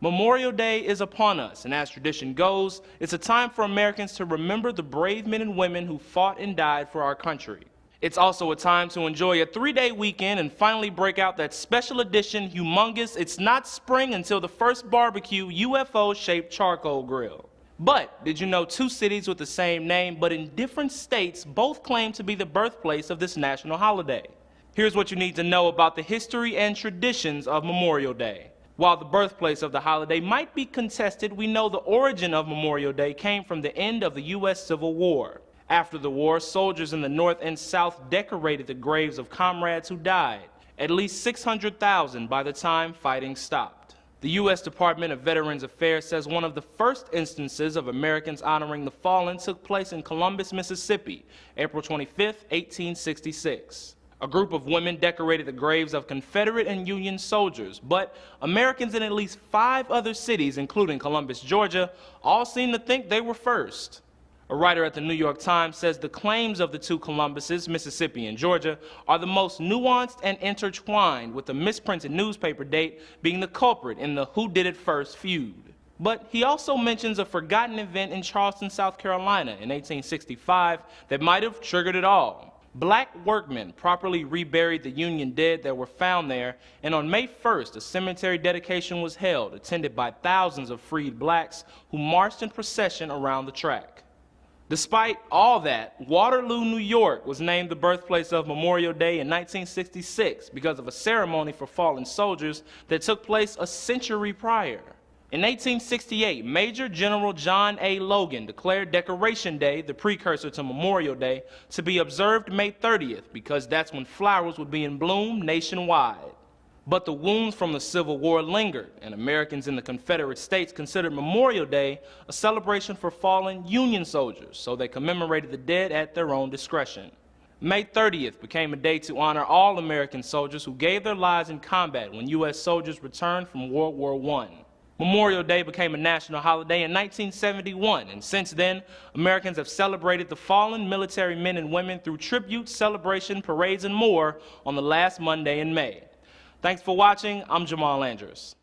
Memorial Day is upon us, and as tradition goes, it's a time for Americans to remember the brave men and women who fought and died for our country. It's also a time to enjoy a 3-day weekend and finally break out that special edition, humongous, it's not spring until the first barbecue UFO-shaped charcoal grill. But did you know 2 cities with the same name, but in different states, both claim to be the birthplace of this national holiday? Here's what you need to know about the history and traditions of Memorial Day. While the birthplace of the holiday might be contested, we know the origin of Memorial Day came from the end of the U.S. Civil War. After the war, soldiers in the North and South decorated the graves of comrades who died, at least 600,000 by the time fighting stopped. The U.S. Department of Veterans Affairs says one of the first instances of Americans honoring the fallen took place in Columbus, Mississippi, April 25, 1866. A group of women decorated the graves of Confederate and Union soldiers, but Americans in at least 5 other cities, including Columbus, Georgia, all seem to think they were first. A writer at the New York Times says the claims of the 2 Columbuses, Mississippi and Georgia, are the most nuanced and intertwined, with the misprinted newspaper date being the culprit in the who did it first feud. But he also mentions a forgotten event in Charleston, South Carolina in 1865 that might have triggered it all. Black workmen properly reburied the Union dead that were found there, and on May 1st, a cemetery dedication was held, attended by thousands of freed blacks who marched in procession around the track. Despite all that, Waterloo, New York was named the birthplace of Memorial Day in 1966 because of a ceremony for fallen soldiers that took place a century prior. In 1868, Major General John A. Logan declared Decoration Day, the precursor to Memorial Day, to be observed May 30th because that's when flowers would be in bloom nationwide. But the wounds from the Civil War lingered, and Americans in the Confederate States considered Memorial Day a celebration for fallen Union soldiers, so they commemorated the dead at their own discretion. May 30th became a day to honor all American soldiers who gave their lives in combat when U.S. soldiers returned from World War I. Memorial Day became a national holiday in 1971, and since then, Americans have celebrated the fallen military men and women through tributes, celebration, parades, and more on the last Monday in May. Thanks for watching. I'm Jamal Andrews.